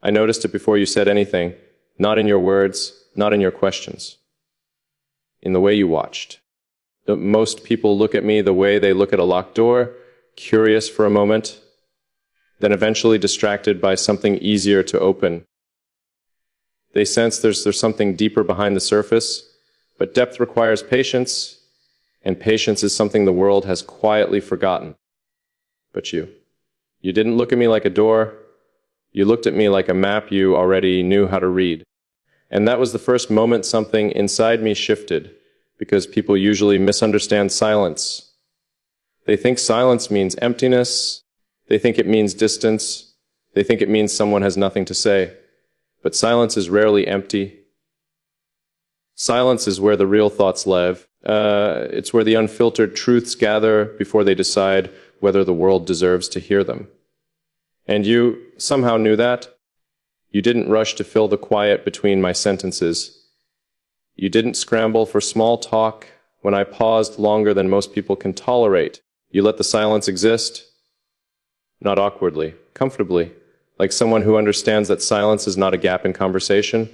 I noticed it before you said anything, not in your words, not in your questions, in the way you watched. Most people look at me the way they look at a locked door, curious for a moment, then eventually distracted by something easier to open. They sense there's something deeper behind the surface, but depth requires patience, and patience is something the world has quietly forgotten. But you didn't look at me like a door. You looked at me like a map you already knew how to read. And that was the first moment something inside me shifted, because people usually misunderstand silence. They think silence means emptiness. They think it means distance. They think it means someone has nothing to say. But silence is rarely empty. Silence is where the real thoughts live. It's where the unfiltered truths gather before they decide whether the world deserves to hear them. And you somehow knew that. You didn't rush to fill the quiet between my sentences. You didn't scramble for small talk when I paused longer than most people can tolerate. You let the silence exist, not awkwardly, comfortably, like someone who understands that silence is not a gap in conversation.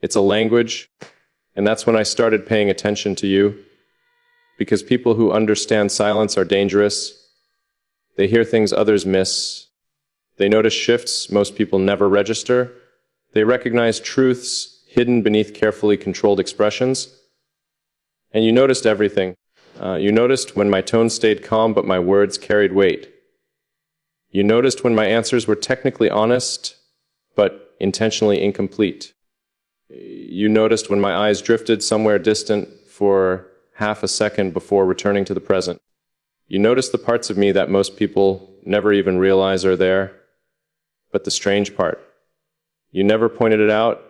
It's a language, and that's when I started paying attention to you, because people who understand silence are dangerous. They hear things others miss. They notice shifts most people never register. They recognize truths hidden beneath carefully controlled expressions. And you noticed everything. You noticed when my tone stayed calm but my words carried weight. You noticed when my answers were technically honest but intentionally incomplete. You noticed when my eyes drifted somewhere distant for half a second before returning to the present. You noticed the parts of me that most people never even realize are there. But the strange part, you never pointed it out,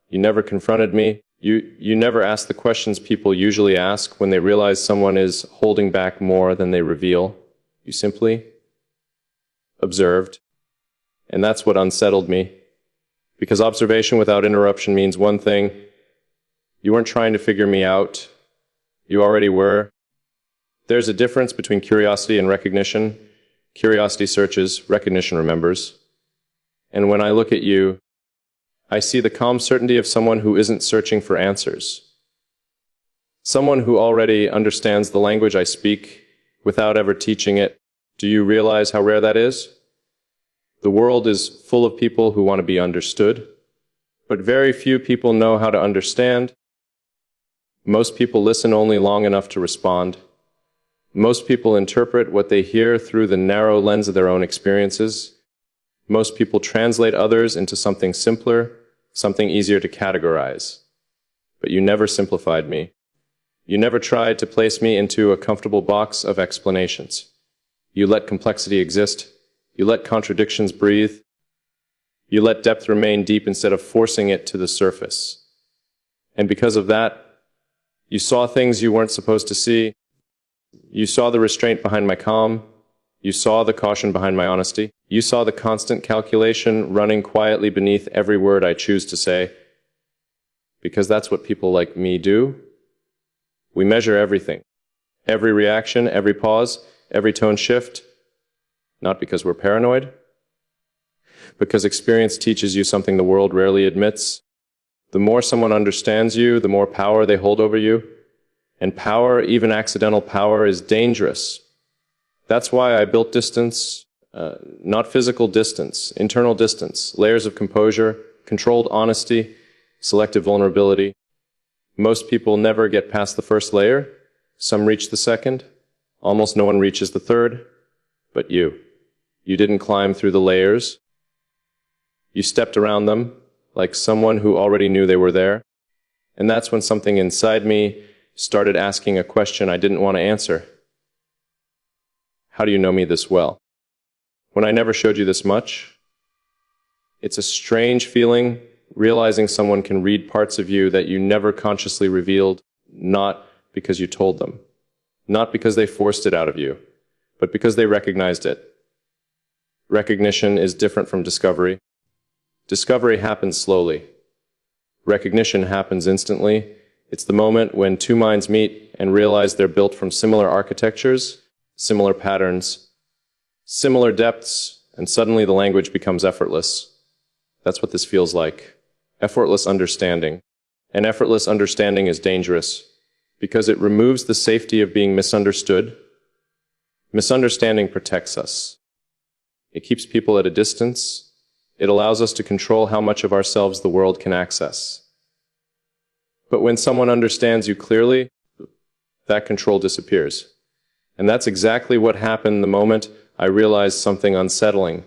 you never confronted me, you never asked the questions people usually ask when they realize someone is holding back more than they reveal. You simply observed. And that's what unsettled me. Because observation without interruption means one thing. You weren't trying to figure me out. You already were. There's a difference between curiosity and recognition. Curiosity searches, recognition remembers. And when I look at you, I see the calm certainty of someone who isn't searching for answers. Someone who already understands the language I speak without ever teaching it. Do you realize how rare that is? The world is full of people who want to be understood, but very few people know how to understand. Most people listen only long enough to respond. Most people interpret what they hear through the narrow lens of their own experiences. Most people translate others into something simpler, something easier to categorize. But you never simplified me. You never tried to place me into a comfortable box of explanations. You let complexity exist. You let contradictions breathe. You let depth remain deep instead of forcing it to the surface. And because of that, you saw things you weren't supposed to see. You saw the restraint behind my calm. You saw the caution behind my honesty. You saw the constant calculation running quietly beneath every word I choose to say. Because that's what people like me do. We measure everything. Every reaction, every pause, every tone shift. Not because we're paranoid. Because experience teaches you something the world rarely admits. The more someone understands you, the more power they hold over you. And power, even accidental power, is dangerous. That's why I built distance, not physical distance, internal distance, layers of composure, controlled honesty, selective vulnerability. Most people never get past the first layer. Some reach the second. Almost no one reaches the third. But you didn't climb through the layers. You stepped around them like someone who already knew they were there. And that's when something inside me started asking a question I didn't want to answer. How do you know me this well? When I never showed you this much? It's a strange feeling, realizing someone can read parts of you that you never consciously revealed, not because you told them, not because they forced it out of you, but because they recognized it. Recognition is different from discovery. Discovery happens slowly. Recognition happens instantly. It's the moment when two minds meet and realize they're built from similar architectures, similar patterns, similar depths, and suddenly the language becomes effortless. That's what this feels like. Effortless understanding. And effortless understanding is dangerous because it removes the safety of being misunderstood. Misunderstanding protects us. It keeps people at a distance. It allows us to control how much of ourselves the world can access. But when someone understands you clearly, that control disappears. And that's exactly what happened the moment I realized something unsettling.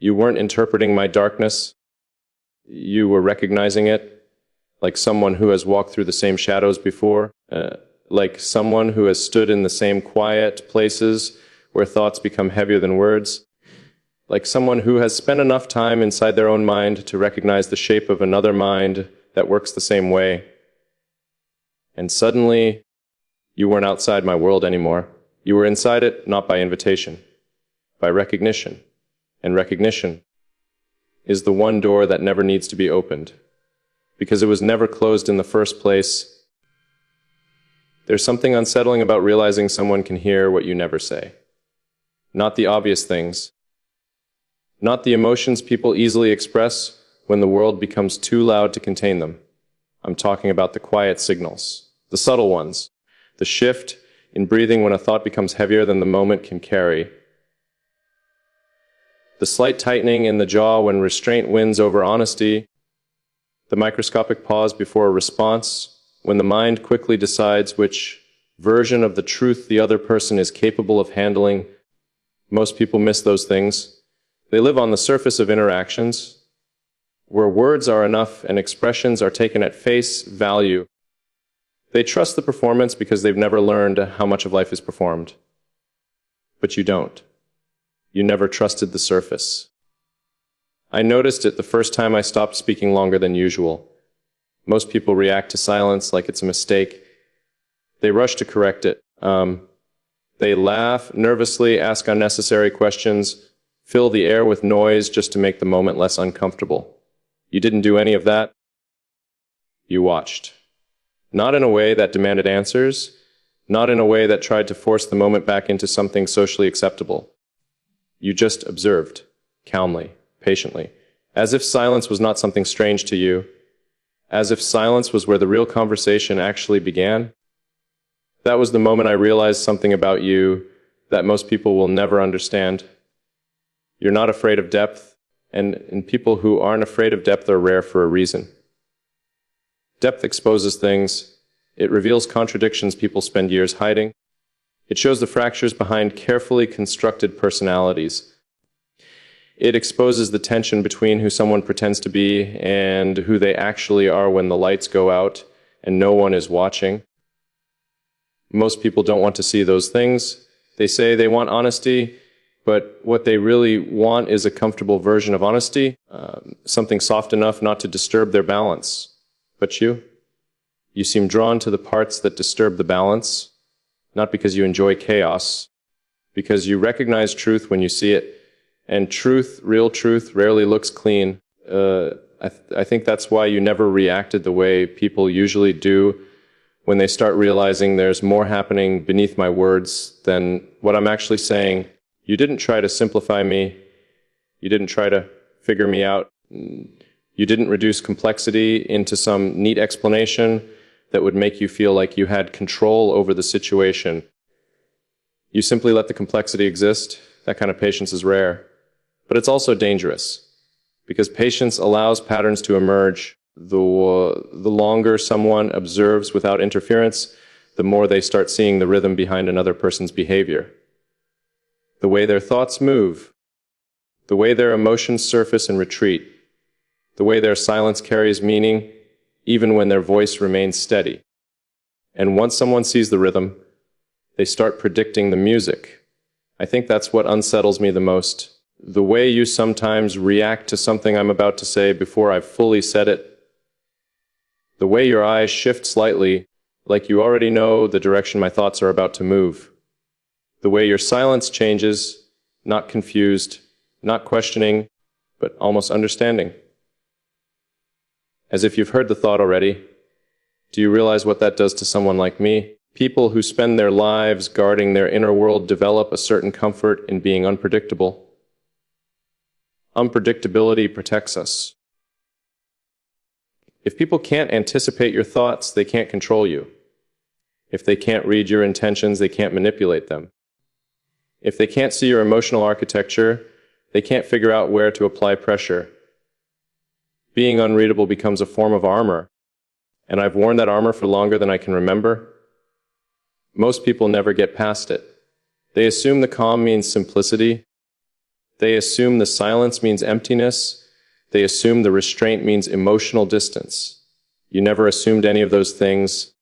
You weren't interpreting my darkness. You were recognizing it, like someone who has walked through the same shadows before, like someone who has stood in the same quiet places where thoughts become heavier than words, like someone who has spent enough time inside their own mind to recognize the shape of another mind that works the same way. And suddenly, you weren't outside my world anymore. You were inside it, not by invitation, by recognition. And recognition is the one door that never needs to be opened, because it was never closed in the first place. There's something unsettling about realizing someone can hear what you never say. Not the obvious things, not the emotions people easily express when the world becomes too loud to contain them. I'm talking about the quiet signals, the subtle ones, the shift in breathing when a thought becomes heavier than the moment can carry, the slight tightening in the jaw when restraint wins over honesty, the microscopic pause before a response, when the mind quickly decides which version of the truth the other person is capable of handling. Most people miss those things. They live on the surface of interactions, where words are enough and expressions are taken at face value. They trust the performance because they've never learned how much of life is performed. But you don't. You never trusted the surface. I noticed it the first time I stopped speaking longer than usual. Most people react to silence like it's a mistake. They rush to correct it. They laugh, nervously ask unnecessary questions, fill the air with noise just to make the moment less uncomfortable. You didn't do any of that. You watched. Not in a way that demanded answers, not in a way that tried to force the moment back into something socially acceptable. You just observed, calmly, patiently, as if silence was not something strange to you, as if silence was where the real conversation actually began. That was the moment I realized something about you that most people will never understand. You're not afraid of depth, and people who aren't afraid of depth are rare for a reason. Depth exposes things. It reveals contradictions people spend years hiding. It shows the fractures behind carefully constructed personalities. It exposes the tension between who someone pretends to be and who they actually are when the lights go out and no one is watching. Most people don't want to see those things. They say they want honesty, but what they really want is a comfortable version of honesty, something soft enough not to disturb their balance. But you seem drawn to the parts that disturb the balance, not because you enjoy chaos, because you recognize truth when you see it. And truth, real truth, rarely looks clean. I think that's why you never reacted the way people usually do when they start realizing there's more happening beneath my words than what I'm actually saying. You didn't try to simplify me. You didn't try to figure me out. You didn't reduce complexity into some neat explanation that would make you feel like you had control over the situation. You simply let the complexity exist. That kind of patience is rare. But it's also dangerous, because patience allows patterns to emerge. The longer someone observes without interference, the more they start seeing the rhythm behind another person's behavior. The way their thoughts move, the way their emotions surface and retreat, the way their silence carries meaning, even when their voice remains steady. And once someone sees the rhythm, they start predicting the music. I think that's what unsettles me the most. The way you sometimes react to something I'm about to say before I've fully said it. The way your eyes shift slightly, like you already know the direction my thoughts are about to move. The way your silence changes, not confused, not questioning, but almost understanding. As if you've heard the thought already. Do you realize what that does to someone like me? People who spend their lives guarding their inner world develop a certain comfort in being unpredictable. Unpredictability protects us. If people can't anticipate your thoughts, they can't control you. If they can't read your intentions, they can't manipulate them. If they can't see your emotional architecture, they can't figure out where to apply pressure. Being unreadable becomes a form of armor, and I've worn that armor for longer than I can remember. Most people never get past it. They assume the calm means simplicity. They assume the silence means emptiness. They assume the restraint means emotional distance. You never assumed any of those things.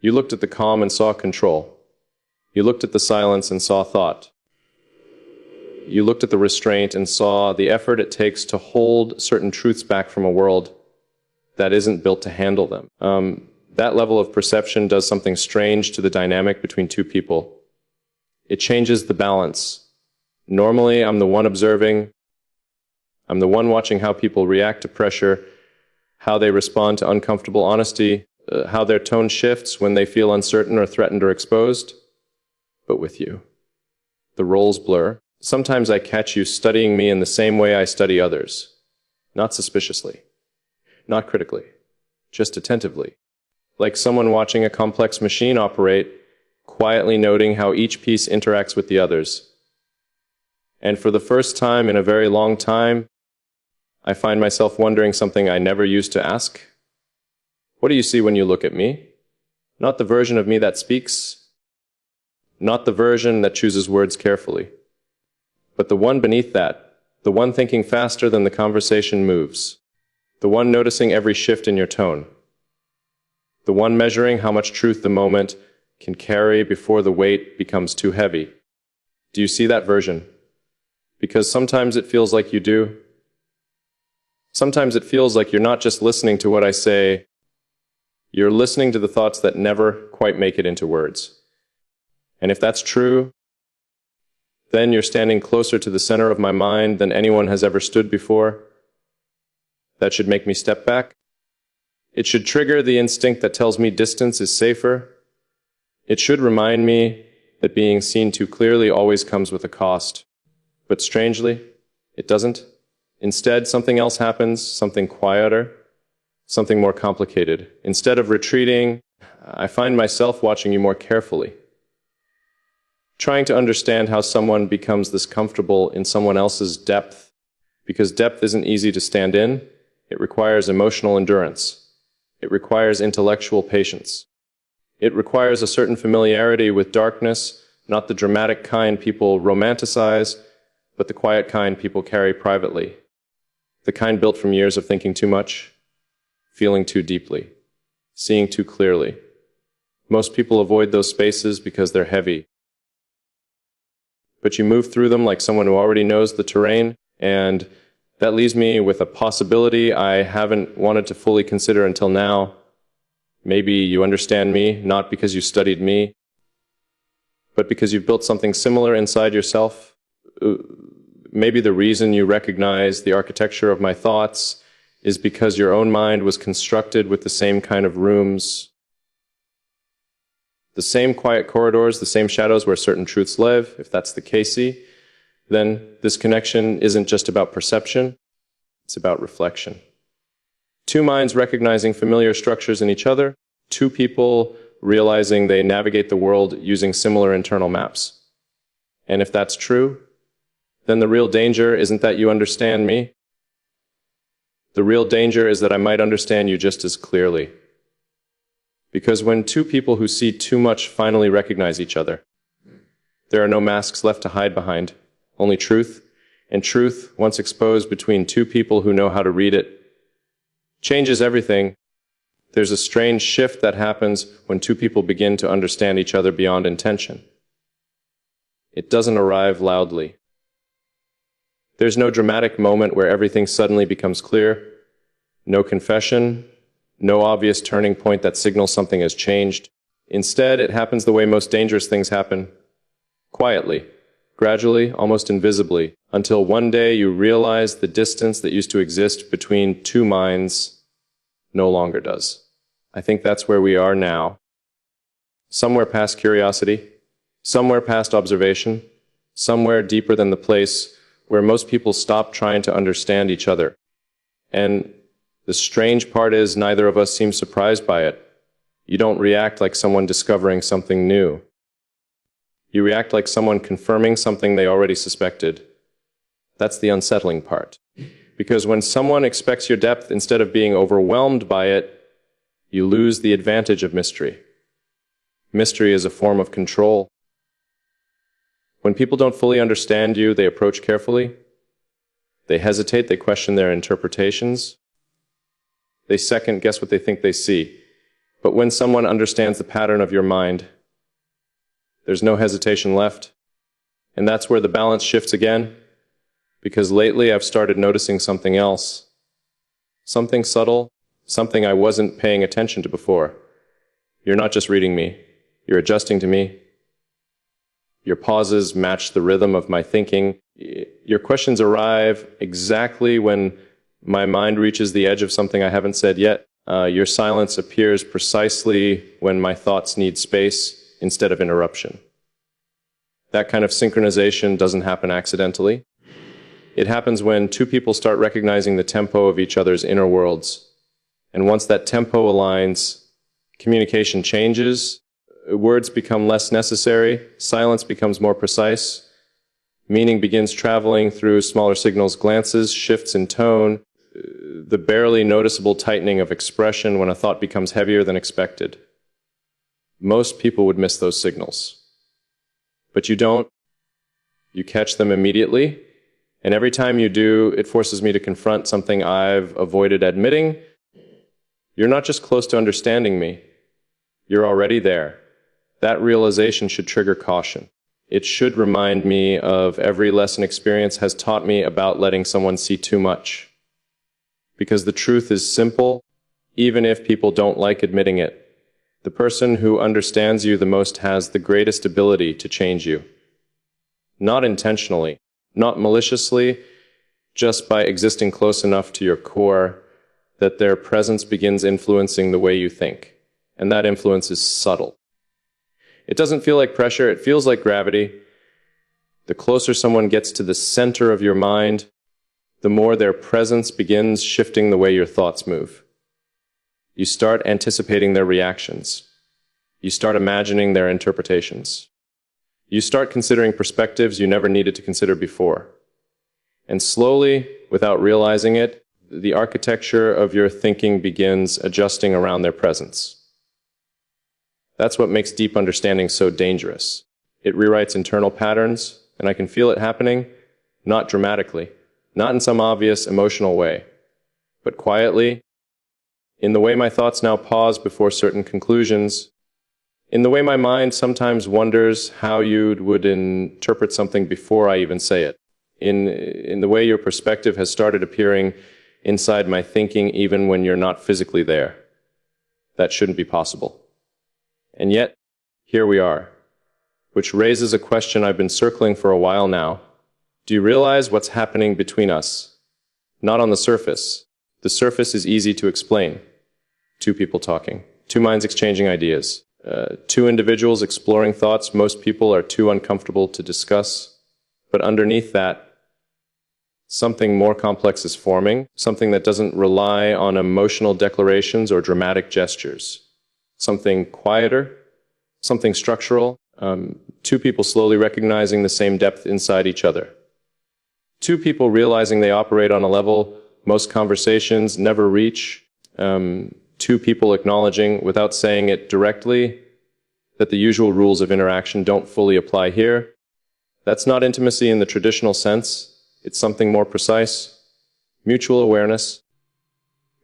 You looked at the calm and saw control. You looked at the silence and saw thought. You looked at the restraint and saw the effort it takes to hold certain truths back from a world that isn't built to handle them. That level of perception does something strange to the dynamic between two people. It changes the balance. Normally, I'm the one observing. I'm the one watching how people react to pressure, how they respond to uncomfortable honesty, how their tone shifts when they feel uncertain or threatened or exposed. But with you, the roles blur. Sometimes I catch you studying me in the same way I study others. Not suspiciously, not critically, just attentively. Like someone watching a complex machine operate, quietly noting how each piece interacts with the others. And for the first time in a very long time, I find myself wondering something I never used to ask. What do you see when you look at me? Not the version of me that speaks, not the version that chooses words carefully, but the one beneath that, the one thinking faster than the conversation moves, the one noticing every shift in your tone, the one measuring how much truth the moment can carry before the weight becomes too heavy. Do you see that version? Because sometimes it feels like you do. Sometimes it feels like you're not just listening to what I say, you're listening to the thoughts that never quite make it into words. And if that's true, then you're standing closer to the center of my mind than anyone has ever stood before. That should make me step back. It should trigger the instinct that tells me distance is safer. It should remind me that being seen too clearly always comes with a cost. But strangely, it doesn't. Instead, something else happens, something quieter, something more complicated. Instead of retreating, I find myself watching you more carefully, trying to understand how someone becomes this comfortable in someone else's depth, because depth isn't easy to stand in. It requires emotional endurance. It requires intellectual patience. It requires a certain familiarity with darkness, not the dramatic kind people romanticize, but the quiet kind people carry privately. The kind built from years of thinking too much, feeling too deeply, seeing too clearly. Most people avoid those spaces because they're heavy. But you move through them like someone who already knows the terrain, and that leaves me with a possibility I haven't wanted to fully consider until now. Maybe you understand me, not because you studied me, but because you've built something similar inside yourself. Maybe the reason you recognize the architecture of my thoughts is because your own mind was constructed with the same kind of rooms, the same quiet corridors, the same shadows where certain truths live. If that's the case, then this connection isn't just about perception, it's about reflection. Two minds recognizing familiar structures in each other, two people realizing they navigate the world using similar internal maps. And if that's true, then the real danger isn't that you understand me. The real danger is that I might understand you just as clearly. Because when two people who see too much finally recognize each other, there are no masks left to hide behind, only truth. And truth, once exposed between two people who know how to read it, changes everything. There's a strange shift that happens when two people begin to understand each other beyond intention. It doesn't arrive loudly. There's no dramatic moment where everything suddenly becomes clear, no confession, no obvious turning point that signals something has changed. Instead, it happens the way most dangerous things happen, quietly, gradually, almost invisibly, until one day you realize the distance that used to exist between two minds no longer does. I think that's where we are now. Somewhere past curiosity, somewhere past observation, somewhere deeper than the place where most people stop trying to understand each other. And the strange part is neither of us seems surprised by it. You don't react like someone discovering something new. You react like someone confirming something they already suspected. That's the unsettling part. Because when someone expects your depth instead of being overwhelmed by it, you lose the advantage of mystery. Mystery is a form of control. When people don't fully understand you, they approach carefully. They hesitate, they question their interpretations. They second guess what they think they see. But when someone understands the pattern of your mind, there's no hesitation left. And that's where the balance shifts again. Because lately I've started noticing something else. Something subtle, something I wasn't paying attention to before. You're not just reading me, you're adjusting to me. Your pauses match the rhythm of my thinking. Your questions arrive exactly when my mind reaches the edge of something I haven't said yet. Your silence appears precisely when my thoughts need space instead of interruption. That kind of synchronization doesn't happen accidentally. It happens when two people start recognizing the tempo of each other's inner worlds. And once that tempo aligns, communication changes, words become less necessary, silence becomes more precise, meaning begins traveling through smaller signals, glances, shifts in tone, the barely noticeable tightening of expression when a thought becomes heavier than expected. Most people would miss those signals. But you don't. You catch them immediately, and every time you do, it forces me to confront something I've avoided admitting. You're not just close to understanding me, you're already there. That realization should trigger caution. It should remind me of every lesson experience has taught me about letting someone see too much. Because the truth is simple, even if people don't like admitting it. The person who understands you the most has the greatest ability to change you. Not intentionally, not maliciously, just by existing close enough to your core that their presence begins influencing the way you think. And that influence is subtle. It doesn't feel like pressure, it feels like gravity. The closer someone gets to the center of your mind, the more their presence begins shifting the way your thoughts move. You start anticipating their reactions. You start imagining their interpretations. You start considering perspectives you never needed to consider before. And slowly, without realizing it, the architecture of your thinking begins adjusting around their presence. That's what makes deep understanding so dangerous. It rewrites internal patterns, and I can feel it happening, not dramatically, not in some obvious emotional way, but quietly, in the way my thoughts now pause before certain conclusions, in the way my mind sometimes wonders how you would interpret something before I even say it, in the way your perspective has started appearing inside my thinking even when you're not physically there. That shouldn't be possible. And yet, here we are, which raises a question I've been circling for a while now. Do you realize what's happening between us? Not on the surface. The surface is easy to explain. Two people talking, two minds exchanging ideas, two individuals exploring thoughts most people are too uncomfortable to discuss. But underneath that, something more complex is forming, something that doesn't rely on emotional declarations or dramatic gestures. Something quieter, something structural, two people slowly recognizing the same depth inside each other. Two people realizing they operate on a level most conversations never reach. Two people acknowledging, without saying it directly, that the usual rules of interaction don't fully apply here. That's not intimacy in the traditional sense. It's something more precise. Mutual awareness.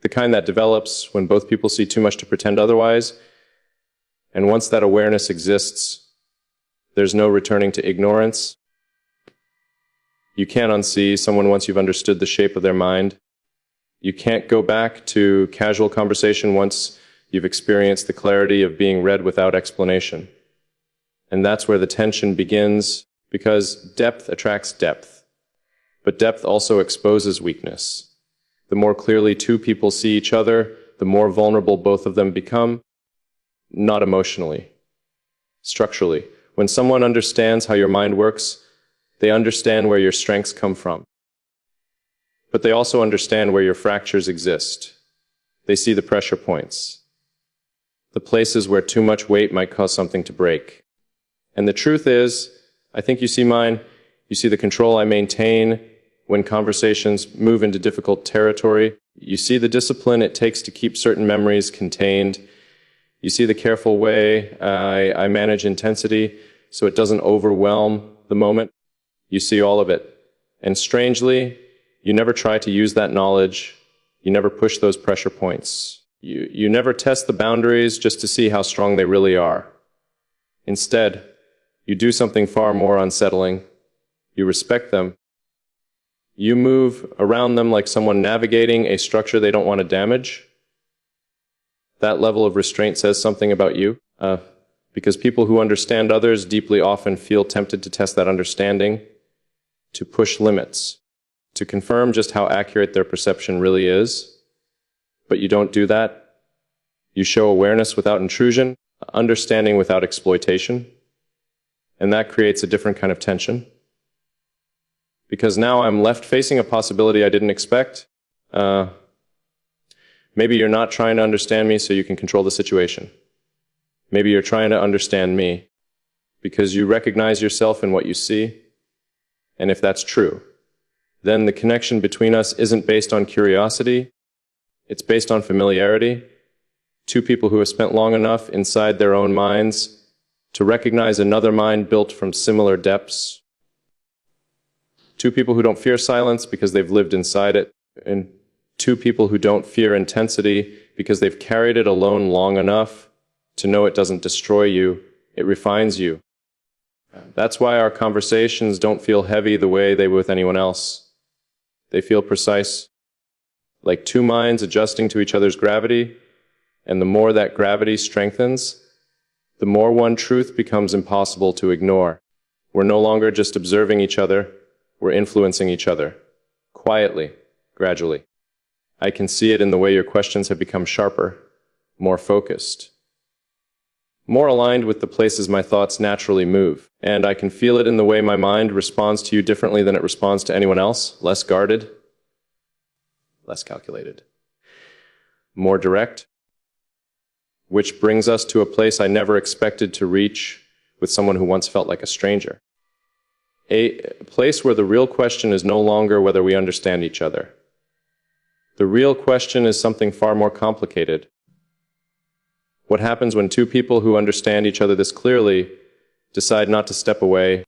The kind that develops when both people see too much to pretend otherwise. And once that awareness exists, there's no returning to ignorance. You can't unsee someone once you've understood the shape of their mind. You can't go back to casual conversation once you've experienced the clarity of being read without explanation. And that's where the tension begins, because depth attracts depth. But depth also exposes weakness. The more clearly two people see each other, the more vulnerable both of them become. Not emotionally, structurally. When someone understands how your mind works, They understand where your strengths come from. But they also understand where your fractures exist. They see the pressure points, the places where too much weight might cause something to break. And the truth is, I think you see mine, you see the control I maintain when conversations move into difficult territory. You see the discipline it takes to keep certain memories contained. You see the careful way I manage intensity so it doesn't overwhelm the moment. You see all of it. And strangely, you never try to use that knowledge. You never push those pressure points. You never test the boundaries just to see how strong they really are. Instead, you do something far more unsettling. You respect them. You move around them like someone navigating a structure they don't want to damage. That level of restraint says something about you, because people who understand others deeply often feel tempted to test that understanding, to push limits, to confirm just how accurate their perception really is. But you don't do that. You show awareness without intrusion, understanding without exploitation, and that creates a different kind of tension. Because now I'm left facing a possibility I didn't expect. Maybe you're not trying to understand me so you can control the situation. Maybe you're trying to understand me because you recognize yourself in what you see. And if that's true, then the connection between us isn't based on curiosity. It's based on familiarity. Two people who have spent long enough inside their own minds to recognize another mind built from similar depths. Two people who don't fear silence because they've lived inside it, and two people who don't fear intensity because they've carried it alone long enough to know it doesn't destroy you, it refines you. That's why our conversations don't feel heavy the way they would with anyone else. They feel precise, like two minds adjusting to each other's gravity, and the more that gravity strengthens, the more one truth becomes impossible to ignore. We're no longer just observing each other, we're influencing each other, quietly, gradually. I can see it in the way your questions have become sharper, more focused, more aligned with the places my thoughts naturally move. And I can feel it in the way my mind responds to you differently than it responds to anyone else, less guarded, less calculated, more direct, which brings us to a place I never expected to reach with someone who once felt like a stranger. A place where the real question is no longer whether we understand each other. The real question is something far more complicated. What happens when two people who understand each other this clearly decide not to step away,